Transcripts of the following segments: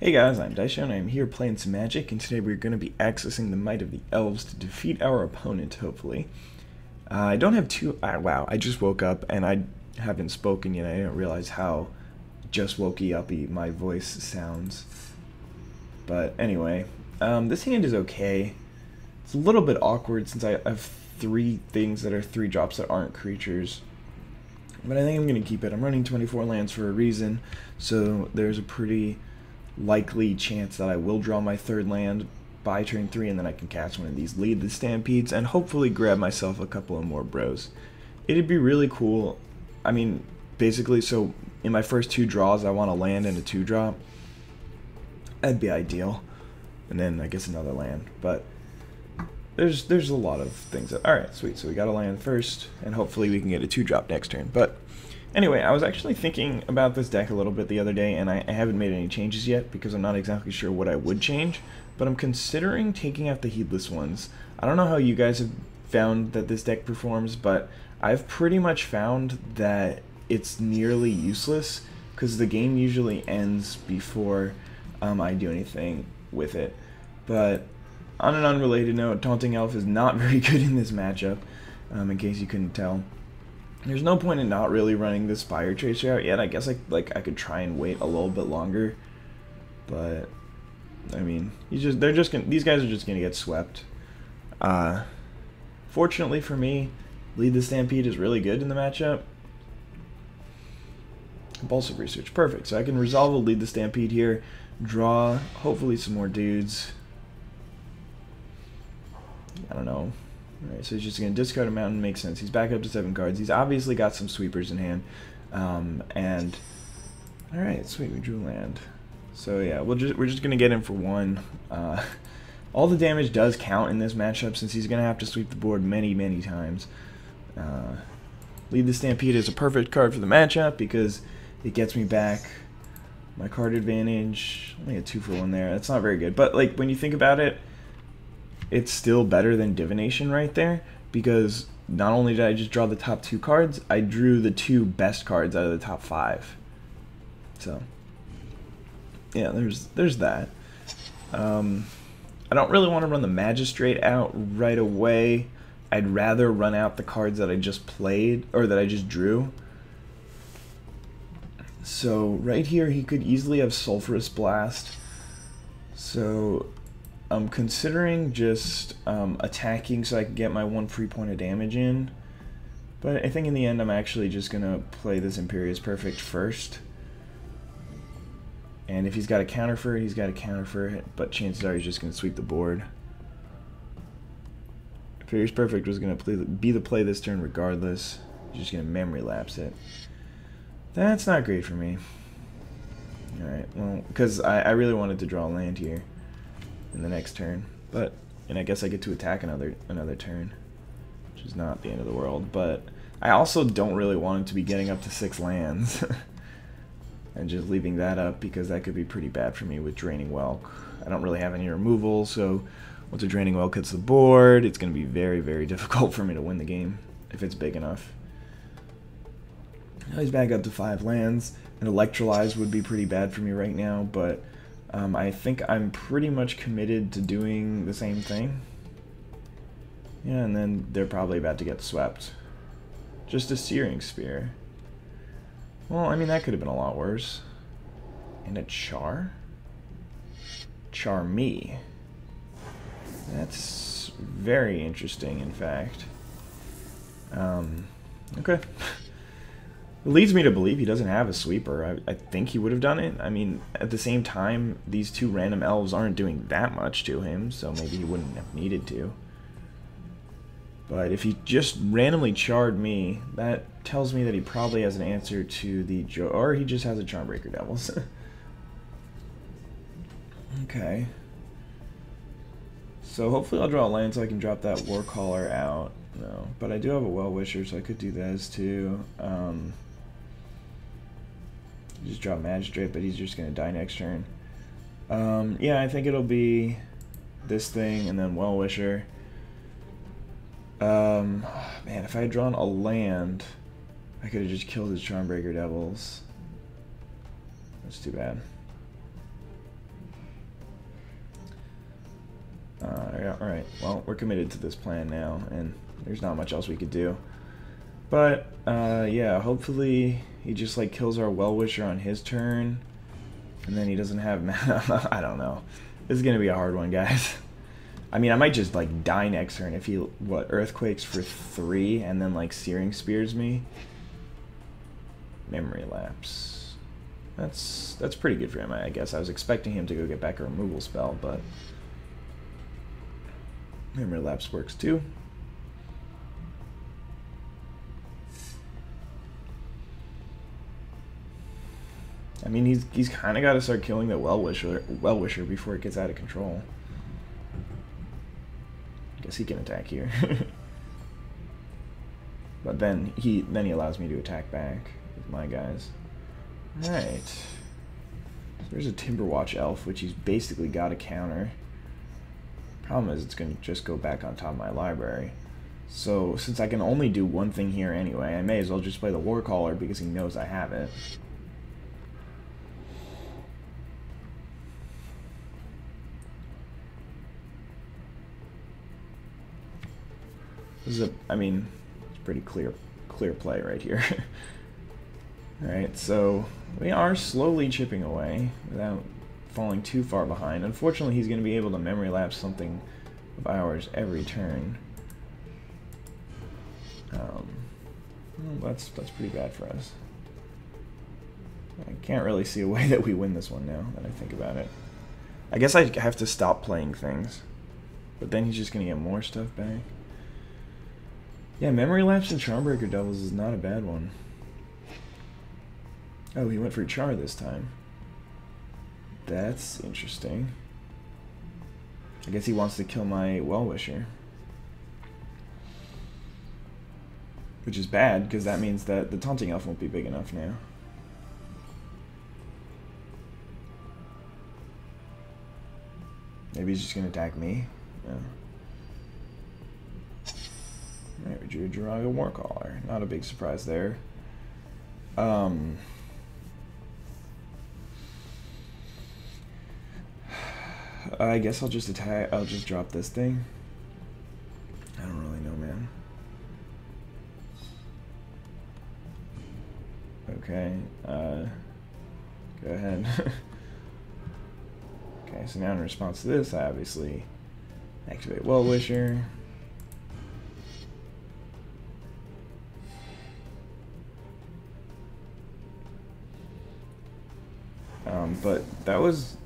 Hey guys, I'm Izdaisho and I'm here playing some Magic, and today we're going to be accessing the might of the Elves to defeat our opponent, hopefully. I don't have too... wow, I just woke up and I haven't spoken yet. I didn't realize how just wokey-uppy my voice sounds. But anyway, this hand is okay. It's a little bit awkward since I have three things that are 3-drops that aren't creatures. But I think I'm going to keep it. I'm running 24 lands for a reason, so there's a pretty likely chance that I will draw my third land by turn 3, and then I can cast one of these Lead the Stampedes and hopefully grab myself a couple of more bros. It'd be really cool. I mean, basically, so in my first 2 draws I want a land and a 2-drop. That'd be ideal. And then I guess another land. But there's a lot of things that... Alright, sweet. So we got a land first, and hopefully we can get a 2-drop next turn. But anyway, I was actually thinking about this deck a little bit the other day, and I haven't made any changes yet because I'm not exactly sure what I would change, but I'm considering taking out the Heedless ones. I don't know how you guys have found that this deck performs, but I've pretty much found that it's nearly useless because the game usually ends before I do anything with it. But on an unrelated note, Taunting Elf is not very good in this matchup, in case you couldn't tell. There's no point in not really running the Spire Tracer out yet. I guess I could try and wait a little bit longer, but I mean, these guys are just gonna get swept. Fortunately for me, Lead the Stampede is really good in the matchup. Compulsive Research, perfect. So I can resolve a Lead the Stampede here, draw hopefully some more dudes. I don't know. Alright, so he's just going to discard a mountain, makes sense. He's back up to 7 cards. He's obviously got some sweepers in hand. And alright, sweet, we drew land. So yeah, we're just going to get him for 1. All the damage does count in this matchup since he's going to have to sweep the board many, many times. Lead the Stampede is a perfect card for the matchup because it gets me back my card advantage. Only a 2-for-1 there. That's not very good. But like when you think about it, it's still better than Divination right there, because not only did I just draw the top 2 cards, I drew the 2 best cards out of the top 5. So yeah, there's that. I don't really want to run the Magistrate out right away. I'd rather run out the cards that I just played, or that I just drew. So right here he could easily have Sulphurous Blast. So I'm considering just attacking so I can get my 1 free point of damage in. But I think in the end I'm actually just going to play this Imperious Perfect first. And if he's got a counter for it, he's got a counter for it. But chances are he's just going to sweep the board. Imperious Perfect was going to be the play this turn regardless. He's just going to memory lapse it. That's not great for me. Alright, well, because I really wanted to draw a land here in the next turn, and I guess I get to attack another turn, which is not the end of the world. But I also don't really want him to be getting up to 6 lands and just leaving that up, because that could be pretty bad for me with Draining Welk. I don't really have any removal, so once a Draining Welk hits the board, it's going to be very, very difficult for me to win the game if it's big enough. Now he's back up to 5 lands, and Electrolyze would be pretty bad for me right now, but I think I'm pretty much committed to doing the same thing. Yeah, and then they're probably about to get swept. Just a Searing Spear. Well, I mean, that could have been a lot worse. And a Char? Char me. That's very interesting, in fact. Okay. It leads me to believe he doesn't have a sweeper. I think he would have done it. I mean, at the same time, these 2 random elves aren't doing that much to him, so maybe he wouldn't have needed to. But if he just randomly charred me, that tells me that he probably has an answer to the... or he just has a Charmbreaker Devils. Okay. So hopefully I'll draw a land so I can drop that Warcaller out. No, but I do have a Well-Wisher, so I could do those too. Just drop Magistrate, but he's just going to die next turn. Yeah, I think it'll be this thing and then Well-Wisher. Man, if I had drawn a land, I could have just killed his Charmbreaker Devils. That's too bad. Alright, well, we're committed to this plan now, and there's not much else we could do. But, yeah, hopefully he just, like, kills our Well-Wisher on his turn, and then he doesn't have mana. I don't know. This is gonna be a hard one, guys. I mean, I might just, like, die next turn if he, what, Earthquakes for 3, and then, like, Searing Spears me. Memory Lapse. That's pretty good for him, I guess. I was expecting him to go get back a removal spell, but Memory Lapse works too. I mean, he's kind of got to start killing the Well-Wisher before it gets out of control. I guess he can attack here. But then he allows me to attack back with my guys. Alright. So there's a Timberwatch Elf, which he's basically got to counter. Problem is, it's going to just go back on top of my library. So, since I can only do one thing here anyway, I may as well just play the Warcaller because he knows I have it. This is I mean, it's pretty clear play right here. Alright, so we are slowly chipping away without falling too far behind. Unfortunately, he's going to be able to Memory Lapse something of ours every turn. Well, that's pretty bad for us. I can't really see a way that we win this one now that I think about it. I guess I have to stop playing things, but then he's just going to get more stuff back. Yeah, Memory Lapse and Charmbreaker Devils is not a bad one. Oh, he went for Char this time. That's interesting. I guess he wants to kill my Well-Wisher. Which is bad, because that means that the Taunting Elf won't be big enough now. Maybe he's just going to attack me. Yeah. Alright, we drew a Jiraga Warcaller. Not a big surprise there. I guess I'll just attack. I'll just drop this thing. I don't really know, man. Okay. Go ahead. Okay, so now in response to this, I obviously activate Well-Wisher. But that was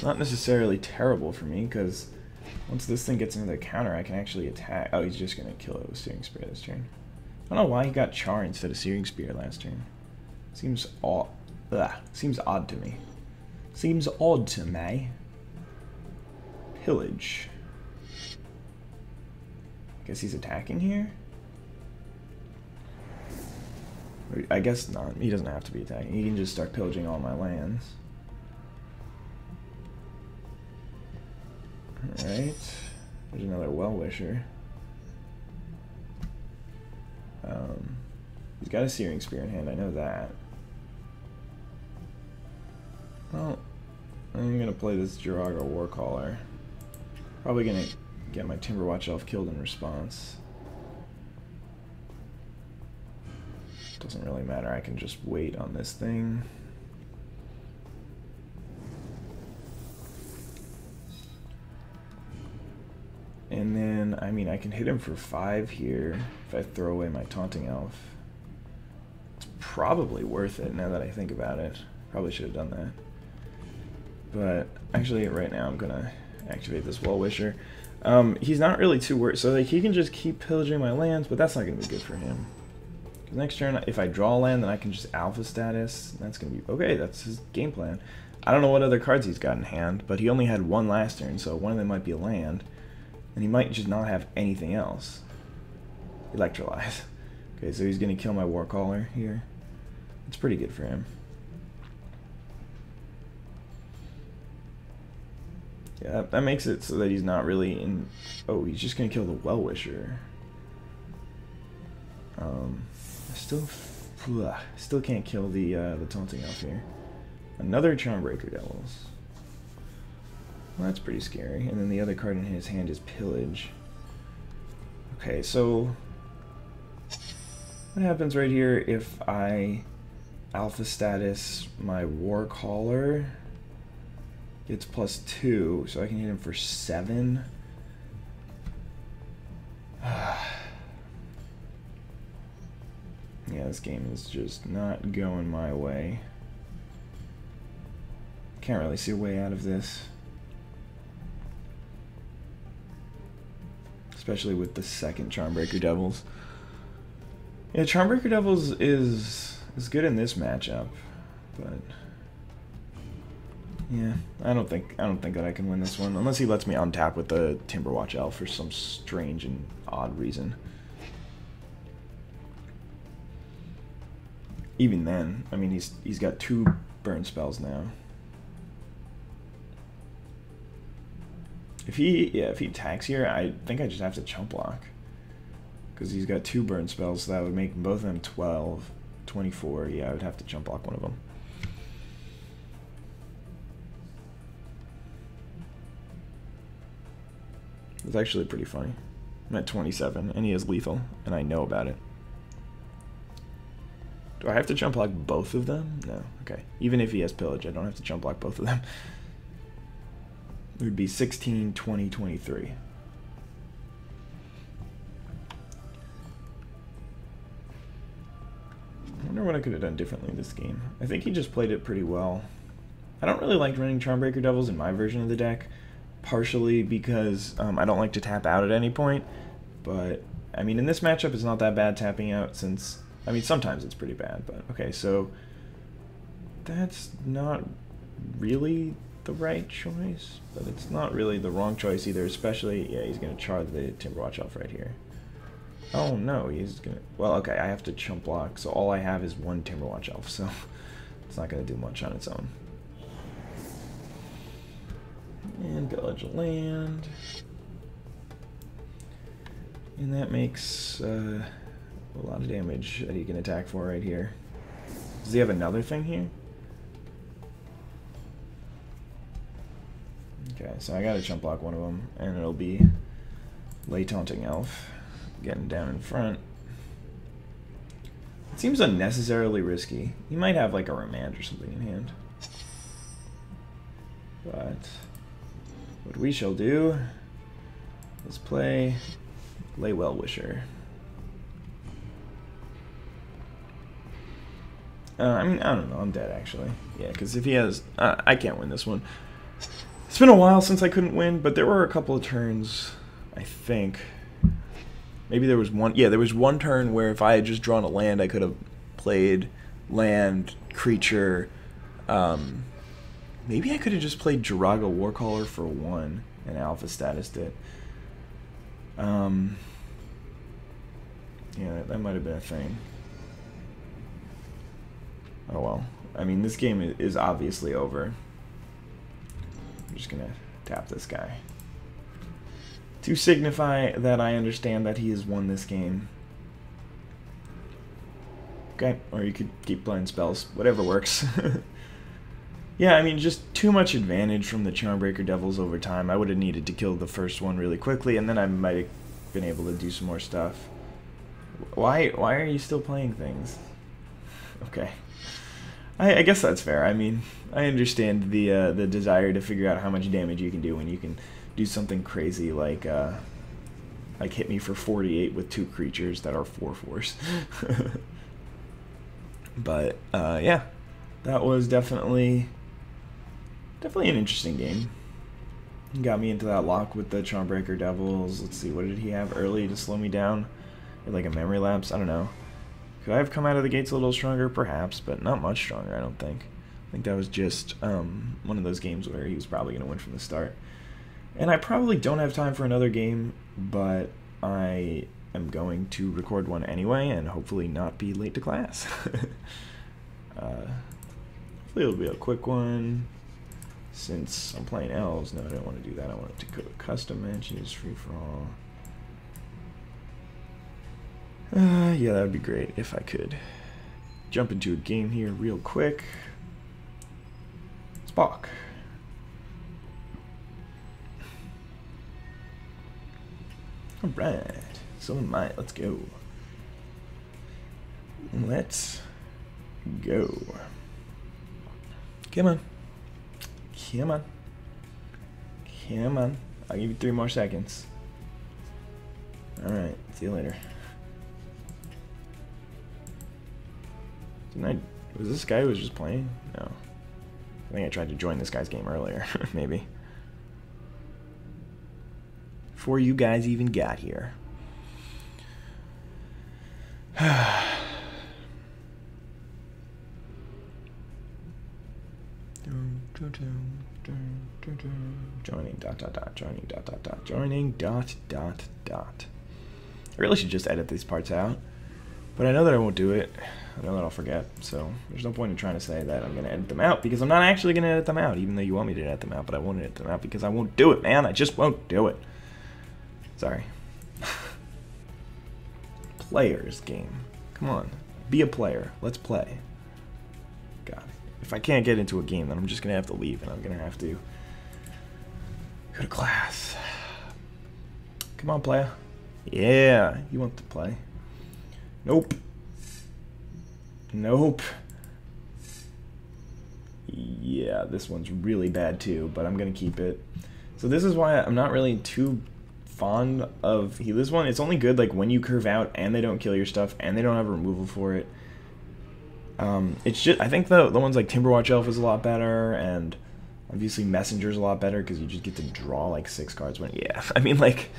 not necessarily terrible for me, because once this thing gets into the counter, I can actually attack. Oh, he's just going to kill it with Searing Spear this turn. I don't know why he got Char instead of Searing Spear last turn. Seems odd. Seems odd to me. Seems odd to me. Pillage. Guess he's attacking here? I guess not. He doesn't have to be attacking. He can just start pillaging all my lands. Alright. There's another Well-Wisher. He's got a Searing Spear in hand, I know that. Well, I'm gonna play this Jiraga Warcaller. Probably gonna get my Timberwatch Elf killed in response. Doesn't really matter, I can just wait on this thing. And then, I mean, I can hit him for 5 here if I throw away my Taunting Elf. It's probably worth it now that I think about it. Probably should have done that. But actually, right now, I'm gonna activate this Well-Wisher. He's not really too worried, so like he can just keep pillaging my lands, but that's not gonna be good for him. Next turn, if I draw a land, then I can just Alpha Status. That's going to be... Okay, that's his game plan. I don't know what other cards he's got in hand, but he only had one last turn, so one of them might be a land. And he might just not have anything else. Electrolyze. Okay, so he's going to kill my Warcaller here. It's pretty good for him. Yeah, that makes it so that he's not really in... Oh, he's just going to kill the Well-Wisher. Still can't kill the Taunting Elf here. Another Charmbreaker Devils. Well, that's pretty scary. And then the other card in his hand is Pillage. Okay, so what happens right here if I alpha status my War Caller? Gets +2, so I can hit him for 7. Yeah, this game is just not going my way. Can't really see a way out of this. Especially with the second Charmbreaker Devils. Yeah, Charmbreaker Devils is good in this matchup, but yeah, I don't think that I can win this one unless he lets me untap with the Timberwatch Elf for some strange and odd reason. Even then, I mean, he's got 2 burn spells now. If he attacks here, I think I just have to chump block. Because he's got 2 burn spells, so that would make both of them 12, 24. Yeah, I would have to chump block one of them. It's actually pretty funny. I'm at 27, and he is lethal, and I know about it. Do I have to chump block both of them? No. Okay. Even if he has Pillage, I don't have to chump block both of them. It would be 16, 20, 23. I wonder what I could have done differently this game. I think he just played it pretty well. I don't really like running Charmbreaker Devils in my version of the deck, partially because I don't like to tap out at any point, but I mean in this matchup it's not that bad tapping out since, I mean sometimes it's pretty bad, but okay, so that's not really the right choice, but it's not really the wrong choice either, especially, yeah, he's going to char the Timberwatch Elf right here. Oh no, he's going to, well, okay, I have to chump block, so all I have is 1 Timberwatch Elf, so it's not going to do much on its own. And Pillage a land. And that makes a lot of damage that he can attack for right here. Does he have another thing here? Okay, so I gotta chump block one of them, and it'll be Lay Taunting Elf getting down in front. It seems unnecessarily risky. He might have like a Remand or something in hand. But what we shall do is play Lay Well-Wisher. I mean, I don't know, I'm dead actually. Yeah, because if he has, I can't win this one. It's been a while since I couldn't win, but there were a couple of turns, I think. Maybe there was one, yeah, there was one turn where if I had just drawn a land, I could have played land, creature. Maybe I could have just played Jiraga Warcaller for 1 and alpha statused it. Yeah, that might have been a thing. Oh well. I mean, this game is obviously over. I'm just gonna tap this guy to signify that I understand that he has won this game. Okay, or you could keep playing spells, whatever works. Yeah, I mean, just too much advantage from the Charmbreaker Devils over time. I would have needed to kill the first one really quickly, and then I might have been able to do some more stuff. Why are you still playing things? Okay. I guess that's fair. I mean, I understand the desire to figure out how much damage you can do when you can do something crazy like hit me for 48 with 2 creatures that are 4/4s. But yeah, that was definitely an interesting game. Got me into that lock with the Charmbreaker Devils. Let's see, what did he have early to slow me down? Or like a memory lapse? I don't know. Could I have come out of the gates a little stronger? Perhaps, but not much stronger, I don't think. I think that was just one of those games where he was probably going to win from the start. And I probably don't have time for another game, but I am going to record one anyway and hopefully not be late to class. Hopefully it'll be a quick one. Since I'm playing Elves, no, I don't want to do that. I want to go to custom matches, free-for-all. Yeah, that would be great if I could jump into a game here real quick. Spock. Alright. So am I. Let's go. Let's go. Come on. Come on. Come on. I'll give you 3 more seconds. Alright. See you later. Was this guy who was just playing? No. I think I tried to join this guy's game earlier. Maybe. Before you guys even got here. Joining ... Joining ... I really should just edit these parts out, but I know that I won't do it. I know that I'll forget, so there's no point in trying to say that I'm going to edit them out, because I'm not actually going to edit them out, even though you want me to edit them out, but I won't edit them out because I won't do it, man. I just won't do it. Sorry. Players game. Come on. Be a player. Let's play. God. If I can't get into a game, then I'm just going to have to leave, and I'm going to have to go to class. Come on, player. Yeah, you want to play. Nope. Nope. Yeah, this one's really bad too, but I'm going to keep it. So this is why I'm not really too fond of this one. It's only good like when you curve out and they don't kill your stuff and they don't have a removal for it. It's just, I think the ones like Timberwatch Elf is a lot better, and obviously Messenger's a lot better because you just get to draw like 6 cards when, yeah, I mean, like,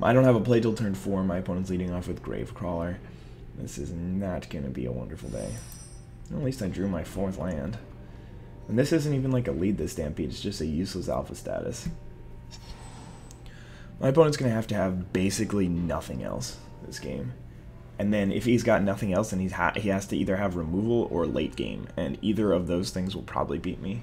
I don't have a play till turn 4, my opponent's leading off with Gravecrawler. This is not going to be a wonderful day. At least I drew my 4th land. And this isn't even like a lead this Stampede, it's just a useless alpha status. My opponent's going to have basically nothing else this game. And then if he's got nothing else, then he has to either have removal or late game. And either of those things will probably beat me.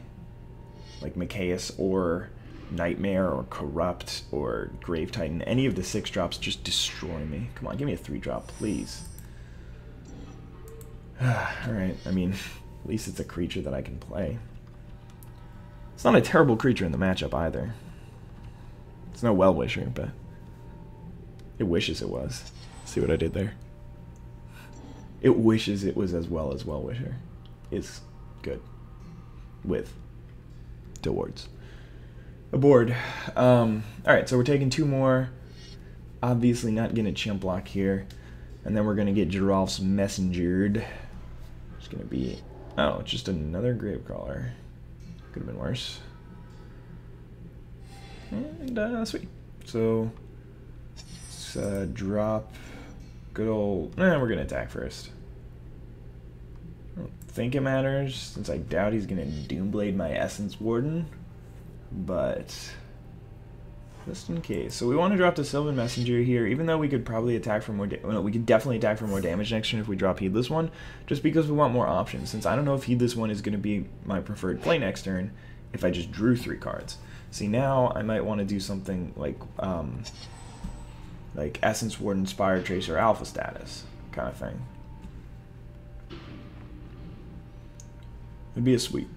Like Machias or Nightmare or Corrupt or Grave Titan. Any of the 6 drops just destroy me. Come on, give me a 3-drop, please. Alright, I mean, at least it's a creature that I can play. It's not a terrible creature in the matchup either. It's no Well-Wisher, but it wishes it was. See what I did there? It wishes it was as well as Well-Wisher is good with towards a board. Alright, so we're taking 2 more. Obviously not getting a chimp block here. And then we're going to get Giralf's Messengered. It's going to be... oh, just another Gravecrawler. Could have been worse. And, sweet. So, let's drop good old... we're going to attack first. I don't think it matters, since I doubt he's going to Doomblade my Essence Warden. But just in case. So we want to drop the Sylvan Messenger here, even though we could probably attack for more we could definitely attack for more damage next turn if we drop Heedless One, just because we want more options, since I don't know if Heedless One is going to be my preferred play next turn if I just drew 3 cards. See, now I might want to do something like Essence Warden, Spire Tracer, Alpha Status kind of thing. It'd be a sweet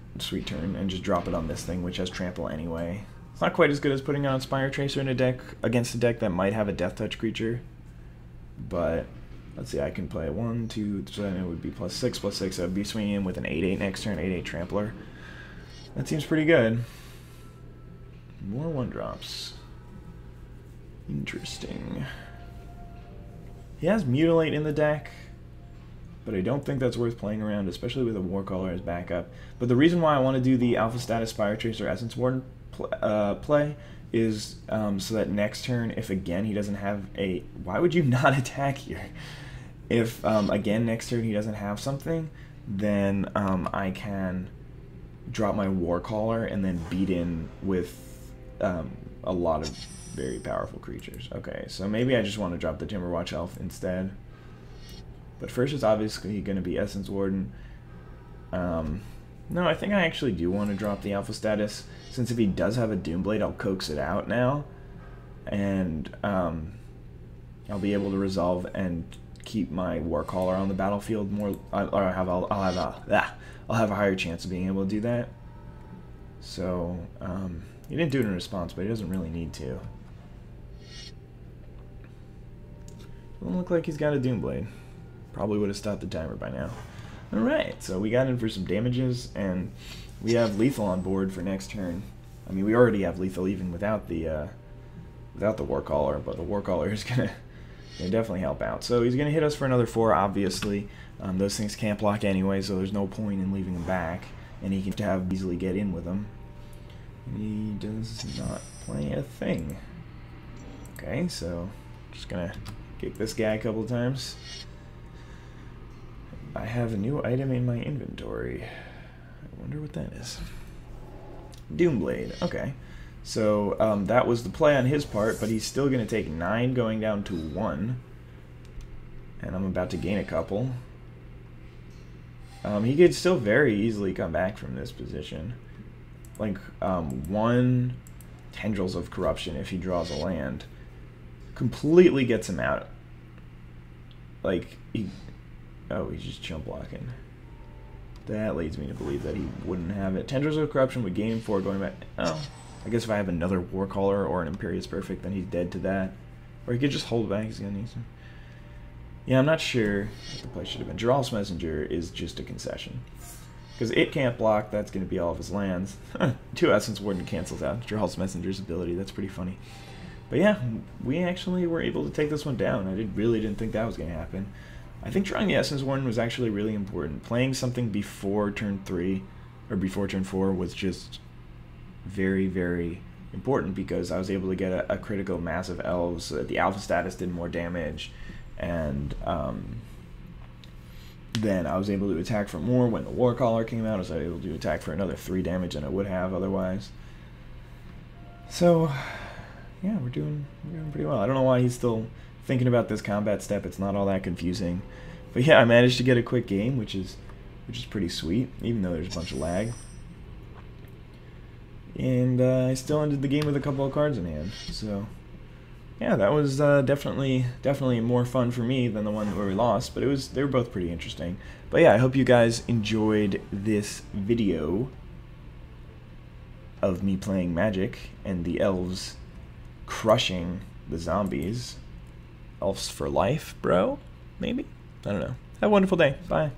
turn, and just drop it on this thing, which has Trample anyway. It's not quite as good as putting on Spire Tracer in a deck against a deck that might have a Death Touch creature. But let's see, I can play 1, 2, 3, it would be +6, +6. I would be swinging in with an 8/8 next turn, 8/8 Trampler. That seems pretty good. More 1-drops. Interesting. He has Mutilate in the deck, but I don't think that's worth playing around, especially with a Warcaller as backup. But the reason why I want to do the Alpha Status Spire Tracer Essence Warden play is so that next turn, if again he doesn't have a... why would you not attack here? If again next turn he doesn't have something, then I can drop my Warcaller and then beat in with a lot of very powerful creatures. Okay, so maybe I just want to drop the Timberwatch Elf instead. But first it's obviously going to be Essence Warden. No, I think I actually do want to drop the Alpha Status, since if he does have a Doomblade, I'll coax it out now. And I'll be able to resolve and keep my Warcaller on the battlefield more. I'll have a higher chance of being able to do that. So, he didn't do it in response, but he doesn't really need to. Doesn't look like he's got a Doomblade. Probably would have stopped the timer by now. Alright, so we got in for some damages, and we have lethal on board for next turn. I mean, we already have lethal even without the Warcaller, but the Warcaller is gonna definitely help out. So he's gonna hit us for another 4, obviously. Those things can't block anyway, so there's no point in leaving them back, and he can easily get in with them. He does not play a thing. Okay, so just gonna kick this guy a couple of times. I have a new item in my inventory. I wonder what that is. Doomblade. Okay. So that was the play on his part, but he's still going to take 9 going down to 1. And I'm about to gain a couple. He could still very easily come back from this position. Like 1 Tendrils of Corruption if he draws a land completely gets him out. Like, oh, he's just chump blocking. That leads me to believe that he wouldn't have it. Tendrils of Corruption would gain him 4 going back. Oh, I guess if I have another Warcaller or an Imperious Perfect, then he's dead to that. Or he could just hold back. He's gonna need some. Yeah, I'm not sure what the play should have been. Geralt's Messenger is just a concession. Because it can't block, that's going to be all of his lands. 2 Essence Warden cancels out Geralt's Messenger's ability. That's pretty funny. But yeah, we actually were able to take this one down. I really didn't think that was going to happen. I think drawing the Essence Warden was actually really important. Playing something before turn 3, or before turn 4, was just very, very important because I was able to get a critical massive Elves. The Alpha status did more damage, and then I was able to attack for more when the Warcaller came out. I was able to attack for another 3 damage than I would have otherwise. So, yeah, we're doing pretty well. I don't know why he's still thinking about this combat step. It's not all that confusing. But yeah, I managed to get a quick game, which is pretty sweet, even though there's a bunch of lag. And I still ended the game with a couple of cards in hand. So yeah, that was definitely more fun for me than the one where we lost, but they were both pretty interesting. But yeah, I hope you guys enjoyed this video of me playing Magic and the Elves crushing the zombies. Elves for life, bro? Maybe? I don't know. Have a wonderful day. Bye.